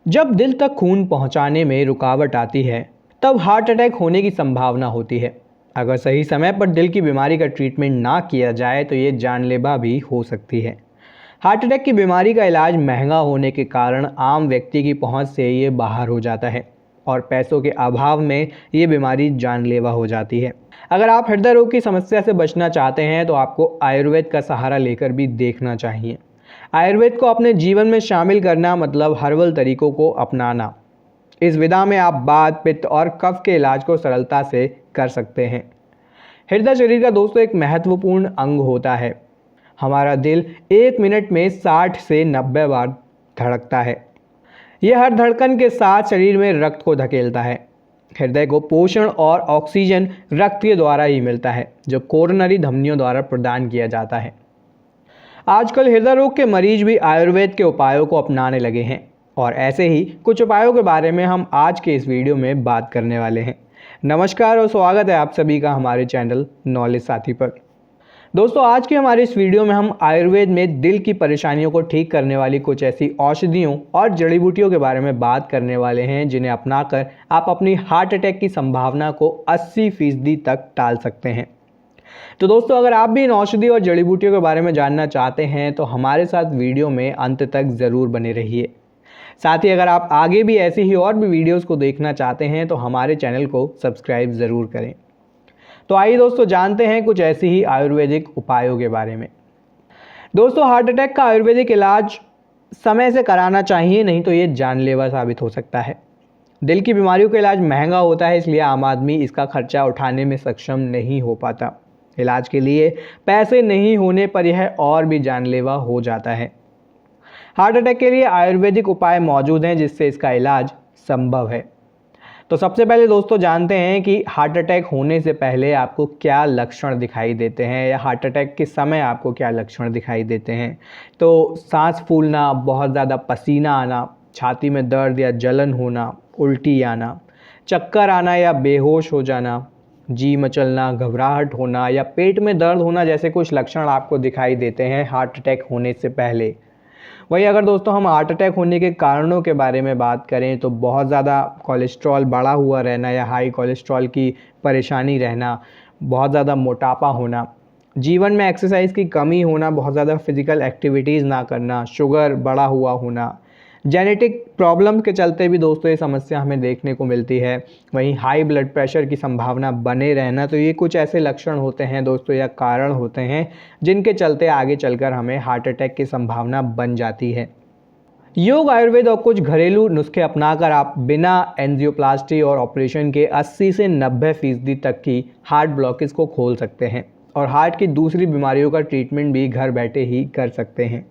जब दिल तक खून पहुंचाने में रुकावट आती है तब हार्ट अटैक होने की संभावना होती है। अगर सही समय पर दिल की बीमारी का ट्रीटमेंट ना किया जाए तो ये जानलेवा भी हो सकती है। हार्ट अटैक की बीमारी का इलाज महंगा होने के कारण आम व्यक्ति की पहुंच से ये बाहर हो जाता है और पैसों के अभाव में ये बीमारी जानलेवा हो जाती है। अगर आप हृदय रोग की समस्या से बचना चाहते हैं तो आपको आयुर्वेद का सहारा लेकर भी देखना चाहिए। आयुर्वेद को अपने जीवन में शामिल करना मतलब हर्बल तरीकों को अपनाना। इस विधा में आप वात, पित्त और कफ के इलाज को सरलता से कर सकते हैं। हृदय शरीर का दोस्तों एक महत्वपूर्ण अंग होता है। हमारा दिल 1 मिनट में 60 से 90 बार धड़कता है। यह हर धड़कन के साथ शरीर में रक्त को धकेलता है। हृदय को पोषण और ऑक्सीजन रक्त के द्वारा ही मिलता है, जो कोरोनरी धमनियों द्वारा प्रदान किया जाता है। आजकल हृदय रोग के मरीज भी आयुर्वेद के उपायों को अपनाने लगे हैं और ऐसे ही कुछ उपायों के बारे में हम आज के इस वीडियो में बात करने वाले हैं। नमस्कार और स्वागत है आप सभी का हमारे चैनल नॉलेज साथी पर। दोस्तों, आज के हमारे इस वीडियो में हम आयुर्वेद में दिल की परेशानियों को ठीक करने वाली कुछ ऐसी औषधियों और जड़ी बूटियों के बारे में बात करने वाले हैं जिन्हें अपनाकर आप अपनी हार्ट अटैक की संभावना को 80% तक टाल सकते हैं। तो दोस्तों, अगर आप भी इन औषधि और जड़ी बूटियों के बारे में जानना चाहते हैं तो हमारे साथ वीडियो में अंत तक ज़रूर बने रहिए। साथ ही अगर आप आगे भी ऐसी ही और भी वीडियोस को देखना चाहते हैं तो हमारे चैनल को सब्सक्राइब ज़रूर करें। तो आइए दोस्तों, जानते हैं कुछ ऐसी ही आयुर्वेदिक उपायों के बारे में। दोस्तों, हार्ट अटैक का आयुर्वेदिक इलाज समय से कराना चाहिए, नहीं तो ये जानलेवा साबित हो सकता है। दिल की बीमारियों का इलाज महंगा होता है, इसलिए आम आदमी इसका खर्चा उठाने में सक्षम नहीं हो पाता। इलाज के लिए पैसे नहीं होने पर यह और भी जानलेवा हो जाता है। हार्ट अटैक के लिए आयुर्वेदिक उपाय मौजूद हैं जिससे इसका इलाज संभव है। तो सबसे पहले दोस्तों जानते हैं कि हार्ट अटैक होने से पहले आपको क्या लक्षण दिखाई देते हैं या हार्ट अटैक के समय आपको क्या लक्षण दिखाई देते हैं। तो सांस फूलना, बहुत ज़्यादा पसीना आना, छाती में दर्द या जलन होना, उल्टी आना, चक्कर आना या बेहोश हो जाना, जी मचलना, घबराहट होना या पेट में दर्द होना जैसे कुछ लक्षण आपको दिखाई देते हैं हार्ट अटैक होने से पहले। वहीं अगर दोस्तों हम हार्ट अटैक होने के कारणों के बारे में बात करें तो बहुत ज़्यादा कोलेस्ट्रॉल बढ़ा हुआ रहना या हाई कोलेस्ट्रॉल की परेशानी रहना, बहुत ज़्यादा मोटापा होना, जीवन में एक्सरसाइज की कमी होना, बहुत ज़्यादा फिजिकल एक्टिविटीज़ ना करना, शुगर बढ़ा हुआ होना, जेनेटिक प्रॉब्लम के चलते भी दोस्तों ये समस्या हमें देखने को मिलती है। वहीं हाई ब्लड प्रेशर की संभावना बने रहना, तो ये कुछ ऐसे लक्षण होते हैं दोस्तों या कारण होते हैं जिनके चलते आगे चलकर हमें हार्ट अटैक की संभावना बन जाती है। योग, आयुर्वेद और कुछ घरेलू नुस्खे अपनाकर आप बिना एंजियोप्लास्टी और ऑपरेशन के 80 से 90% तक की हार्ट ब्लॉकेज को खोल सकते हैं और हार्ट की दूसरी बीमारियों का ट्रीटमेंट भी घर बैठे ही कर सकते हैं।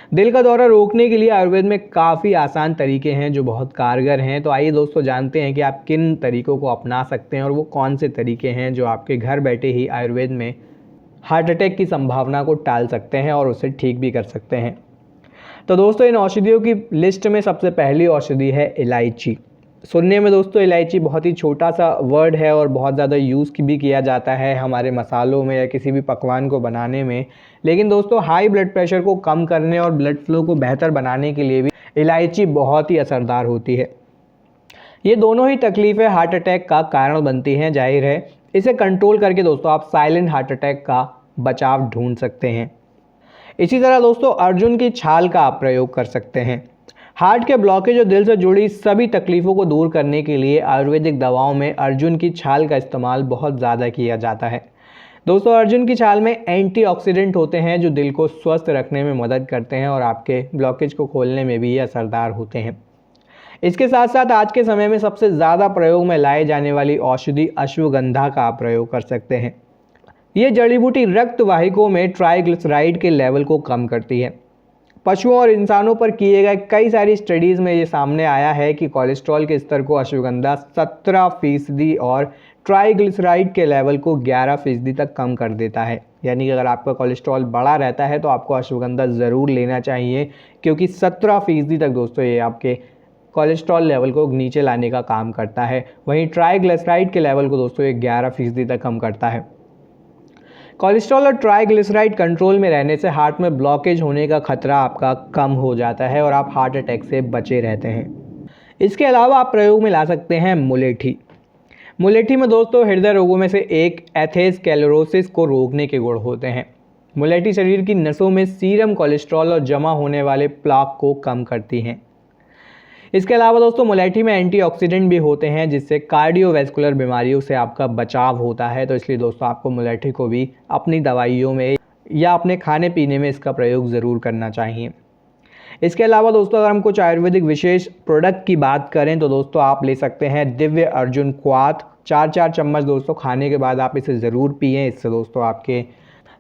दिल का दौरा रोकने के लिए आयुर्वेद में काफ़ी आसान तरीके हैं जो बहुत कारगर हैं। तो आइए दोस्तों जानते हैं कि आप किन तरीकों को अपना सकते हैं और वो कौन से तरीके हैं जो आपके घर बैठे ही आयुर्वेद में हार्ट अटैक की संभावना को टाल सकते हैं और उसे ठीक भी कर सकते हैं। तो दोस्तों, इन औषधियों की लिस्ट में सबसे पहली औषधि है इलायची। सुनने में दोस्तों इलायची बहुत ही छोटा सा वर्ड है और बहुत ज़्यादा यूज़ भी किया जाता है हमारे मसालों में या किसी भी पकवान को बनाने में, लेकिन दोस्तों हाई ब्लड प्रेशर को कम करने और ब्लड फ्लो को बेहतर बनाने के लिए भी इलायची बहुत ही असरदार होती है। ये दोनों ही तकलीफ़ें हार्ट अटैक का कारण बनती हैं। जाहिर है इसे कंट्रोल करके दोस्तों आप साइलेंट हार्ट अटैक का बचाव ढूंढ सकते हैं। इसी तरह दोस्तों अर्जुन की छाल का आप प्रयोग कर सकते हैं। हार्ट के ब्लॉकेज और दिल से जुड़ी सभी तकलीफ़ों को दूर करने के लिए आयुर्वेदिक दवाओं में अर्जुन की छाल का इस्तेमाल बहुत ज़्यादा किया जाता है। दोस्तों अर्जुन की छाल में एंटीऑक्सीडेंट होते हैं जो दिल को स्वस्थ रखने में मदद करते हैं और आपके ब्लॉकेज को खोलने में भी ये असरदार होते हैं। इसके साथ साथ आज के समय में सबसे ज़्यादा प्रयोग में लाए जाने वाली औषधि अश्वगंधा का आप प्रयोग कर सकते हैं। ये जड़ी बूटी रक्त वाहिकाओं में ट्राइग्लिसराइड के लेवल को कम करती है। पशुओं और इंसानों पर किए गए कई सारी स्टडीज़ में ये सामने आया है कि कोलेस्ट्रॉल के स्तर को अश्वगंधा 17% और ट्राइग्लिसराइड के लेवल को 11% तक कम कर देता है। यानी कि अगर आपका कोलेस्ट्रॉल बढ़ा रहता है तो आपको अश्वगंधा ज़रूर लेना चाहिए, क्योंकि 17% तक दोस्तों ये आपके कोलेस्ट्रॉल लेवल को नीचे लाने का काम करता है। वहीं ट्राइग्लिसराइड के लेवल को दोस्तों ये 11% तक कम करता है। कोलेस्ट्रॉल और ट्राइग्लिसराइड कंट्रोल में रहने से हार्ट में ब्लॉकेज होने का खतरा आपका कम हो जाता है और आप हार्ट अटैक से बचे रहते हैं। इसके अलावा आप प्रयोग में ला सकते हैं मुलेठी। मुलेठी में दोस्तों हृदय रोगों में से एक एथेरोस्क्लेरोसिस को रोकने के गुण होते हैं। मुलेठी शरीर की नसों में सीरम कोलेस्ट्रॉल और जमा होने वाले प्लाक को कम करती हैं। इसके अलावा दोस्तों मुलेठी में एंटीऑक्सीडेंट भी होते हैं जिससे कार्डियोवैस्कुलर बीमारियों से आपका बचाव होता है। तो इसलिए दोस्तों आपको मुलेठी को भी अपनी दवाइयों में या अपने खाने पीने में इसका प्रयोग ज़रूर करना चाहिए। इसके अलावा दोस्तों अगर हम कुछ आयुर्वेदिक विशेष प्रोडक्ट की बात करें तो दोस्तों आप ले सकते हैं दिव्य अर्जुन क्वाथ। 4 चम्मच दोस्तों खाने के बाद आप इसे ज़रूर पिएं। इससे दोस्तों आपके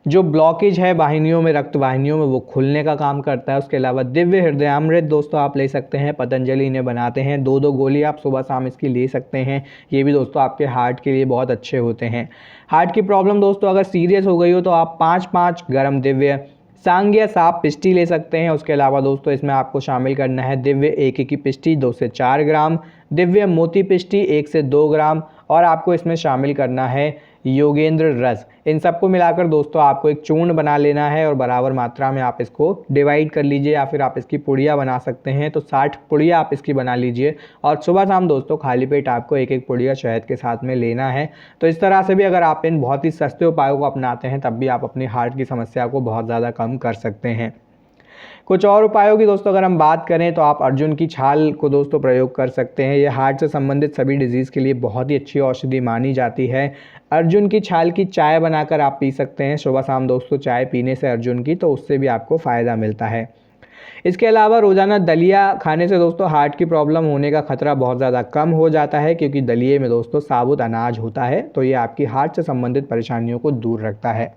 जो ब्लॉकेज है वाहिनियों में, रक्त वाहिनियों में, वो खुलने का काम करता है। उसके अलावा दिव्य हृदयामृत दोस्तों आप ले सकते हैं, पतंजलि इन्हें बनाते हैं। 2 गोली आप सुबह शाम इसकी ले सकते हैं। ये भी दोस्तों आपके हार्ट के लिए बहुत अच्छे होते हैं। हार्ट की प्रॉब्लम दोस्तों अगर सीरियस हो गई हो तो आप 5 गरम दिव्य सांग या साप पिष्टी ले सकते हैं। उसके अलावा दोस्तों इसमें आपको शामिल करना है दिव्य एक की पिष्टी 2 से 4 ग्राम, दिव्य मोती पिष्टी 1 से 2 ग्राम और आपको इसमें शामिल करना है योगेंद्र रस। इन सबको मिलाकर दोस्तों आपको एक चूर्ण बना लेना है और बराबर मात्रा में आप इसको डिवाइड कर लीजिए या फिर आप इसकी पुड़िया बना सकते हैं। तो 60 पुड़िया आप इसकी बना लीजिए और सुबह शाम दोस्तों खाली पेट आपको एक पुड़िया शहद के साथ में लेना है। तो इस तरह से भी अगर आप इन बहुत ही सस्ते उपायों को अपनाते हैं तब भी आप अपनी हार्ट की समस्या को बहुत ज़्यादा कम कर सकते हैं। कुछ और उपायों की दोस्तों अगर हम बात करें तो आप अर्जुन की छाल को दोस्तों प्रयोग कर सकते हैं। ये हार्ट से संबंधित सभी डिजीज़ के लिए बहुत ही अच्छी औषधि मानी जाती है। अर्जुन की छाल की चाय बनाकर आप पी सकते हैं सुबह शाम दोस्तों। चाय पीने से अर्जुन की तो उससे भी आपको फ़ायदा मिलता है। इसके अलावा रोज़ाना दलिया खाने से दोस्तों हार्ट की प्रॉब्लम होने का खतरा बहुत ज़्यादा कम हो जाता है क्योंकि दलिये में दोस्तों साबुत अनाज होता है। तो ये आपकी हार्ट से संबंधित परेशानियों को दूर रखता है।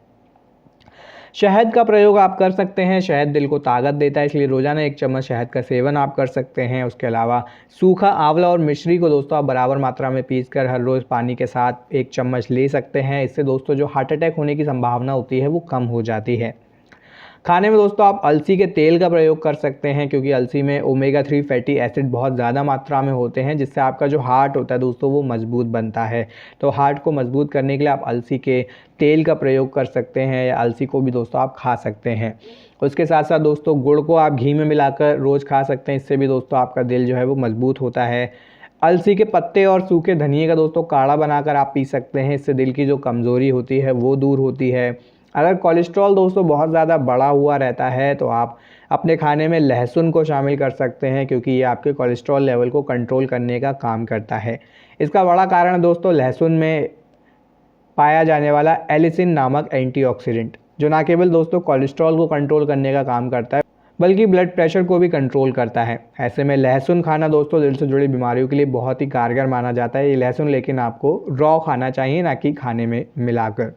शहद का प्रयोग आप कर सकते हैं। शहद दिल को ताकत देता है, इसलिए रोज़ाना 1 चम्मच शहद का सेवन आप कर सकते हैं। उसके अलावा सूखा आंवला और मिश्री को दोस्तों आप बराबर मात्रा में पीसकर हर रोज़ पानी के साथ 1 चम्मच ले सकते हैं। इससे दोस्तों जो हार्ट अटैक होने की संभावना होती है वो कम हो जाती है। खाने में दोस्तों आप अलसी के तेल का प्रयोग कर सकते हैं क्योंकि अलसी में ओमेगा 3 फैटी एसिड बहुत ज़्यादा मात्रा में होते हैं जिससे आपका जो हार्ट होता है दोस्तों वो मजबूत बनता है। तो हार्ट को मजबूत करने के लिए आप अलसी के तेल का प्रयोग कर सकते हैं या अलसी को भी दोस्तों आप खा सकते हैं। उसके साथ साथ दोस्तों गुड़ को आप घी में मिलाकर रोज़ खा सकते हैं। इससे भी दोस्तों आपका दिल जो है वो मजबूत होता है। अलसी के पत्ते और सूखे धनिए का दोस्तों काढ़ा बनाकर आप पी सकते हैं। इससे दिल की जो कमज़ोरी होती है वो दूर होती है। अगर कोलेस्ट्रॉल दोस्तों बहुत ज़्यादा बढ़ा हुआ रहता है तो आप अपने खाने में लहसुन को शामिल कर सकते हैं क्योंकि ये आपके कोलेस्ट्रॉल लेवल को कंट्रोल करने का काम करता है। इसका बड़ा कारण दोस्तों लहसुन में पाया जाने वाला एलिसिन नामक एंटीऑक्सीडेंट जो ना केवल दोस्तों कोलेस्ट्रॉल को कंट्रोल करने का काम करता है बल्कि ब्लड प्रेशर को भी कंट्रोल करता है। ऐसे में लहसुन खाना दोस्तों दिल से जुड़ी बीमारियों के लिए बहुत ही कारगर माना जाता है। ये लहसुन लेकिन आपको रॉ खाना चाहिए, ना कि खाने में मिलाकर।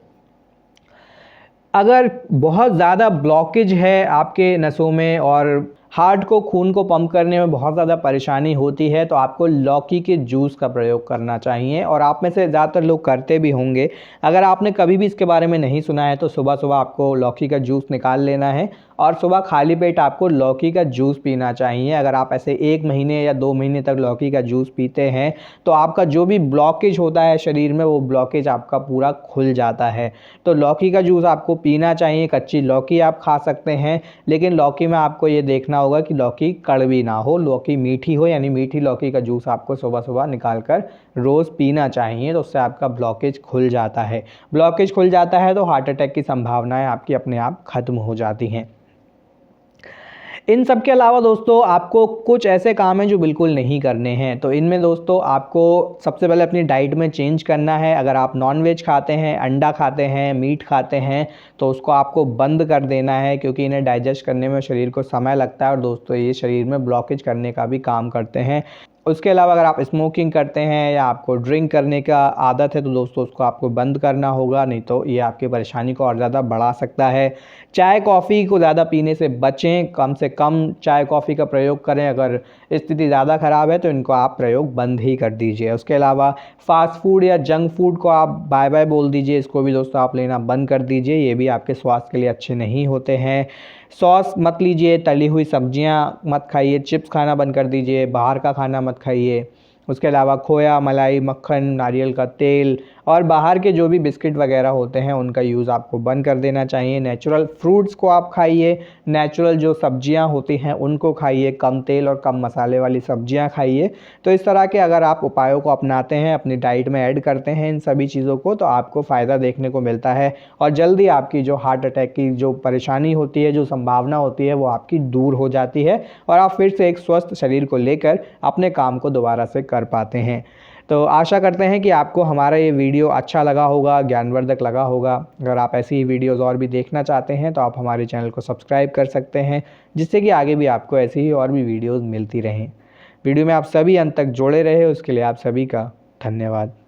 अगर बहुत ज़्यादा ब्लॉकेज है आपके नसों में और हार्ट को खून को पंप करने में बहुत ज़्यादा परेशानी होती है तो आपको लौकी के जूस का प्रयोग करना चाहिए और आप में से ज़्यादातर लोग करते भी होंगे। अगर आपने कभी भी इसके बारे में नहीं सुना है तो सुबह सुबह आपको लौकी का जूस निकाल लेना है और सुबह खाली पेट आपको लौकी का जूस पीना चाहिए। अगर आप ऐसे 1 महीने या 2 महीने तक लौकी का जूस पीते हैं तो आपका जो भी ब्लॉकेज होता है शरीर में वो ब्लॉकेज आपका पूरा खुल जाता है। तो लौकी का जूस आपको पीना चाहिए। कच्ची लौकी आप खा सकते हैं लेकिन लौकी में आपको ये देखना होगा कि लौकी कड़वी ना हो, लौकी मीठी हो, यानी मीठी लौकी का जूस आपको सुबह सुबह निकाल कर रोज़ पीना चाहिए। तो उससे आपका ब्लॉकेज खुल जाता है। ब्लॉकेज खुल जाता है तो हार्ट अटैक की संभावनाएं आपकी अपने आप खत्म हो जाती हैं। इन सब के अलावा दोस्तों आपको कुछ ऐसे काम हैं जो बिल्कुल नहीं करने हैं। तो इनमें दोस्तों आपको सबसे पहले अपनी डाइट में चेंज करना है। अगर आप नॉनवेज खाते हैं, अंडा खाते हैं, मीट खाते हैं तो उसको आपको बंद कर देना है क्योंकि इन्हें डाइजेस्ट करने में शरीर को समय लगता है और दोस्तों ये शरीर में ब्लॉकेज करने का भी काम करते हैं। उसके अलावा अगर आप स्मोकिंग करते हैं या आपको ड्रिंक करने का आदत है तो दोस्तों उसको आपको बंद करना होगा, नहीं तो ये आपकी परेशानी को और ज़्यादा बढ़ा सकता है। चाय कॉफ़ी को ज़्यादा पीने से बचें, कम से कम चाय कॉफ़ी का प्रयोग करें। अगर स्थिति ज़्यादा ख़राब है तो इनको आप प्रयोग बंद ही कर दीजिए। उसके अलावा फ़ास्ट फूड या जंक फूड को आप बाय बाय बोल दीजिए, इसको भी दोस्तों आप लेना बंद कर दीजिए। ये भी आपके स्वास्थ्य के लिए अच्छे नहीं होते हैं। सॉस मत लीजिए, तली हुई सब्जियां मत खाइए, चिप्स खाना बंद कर दीजिए, बाहर का खाना मत खाइए। उसके अलावा खोया, मलाई, मक्खन, नारियल का तेल और बाहर के जो भी बिस्किट वगैरह होते हैं उनका यूज़ आपको बंद कर देना चाहिए। नेचुरल फ्रूट्स को आप खाइए, नेचुरल जो सब्जियां होती हैं उनको खाइए, कम तेल और कम मसाले वाली सब्जियां खाइए। तो इस तरह के अगर आप उपायों को अपनाते हैं, अपनी डाइट में ऐड करते हैं इन सभी चीज़ों को, तो आपको फ़ायदा देखने को मिलता है और जल्दी आपकी जो हार्ट अटैक की जो परेशानी होती है, जो संभावना होती है, वो आपकी दूर हो जाती है और आप फिर से एक स्वस्थ शरीर को लेकर अपने काम को दोबारा से कर पाते हैं। तो आशा करते हैं कि आपको हमारा ये वीडियो अच्छा लगा होगा, ज्ञानवर्धक लगा होगा। अगर आप ऐसी ही वीडियोस और भी देखना चाहते हैं तो आप हमारे चैनल को सब्सक्राइब कर सकते हैं, जिससे कि आगे भी आपको ऐसी ही और भी वीडियोस मिलती रहें। वीडियो में आप सभी अंत तक जुड़े रहे, उसके लिए आप सभी का धन्यवाद।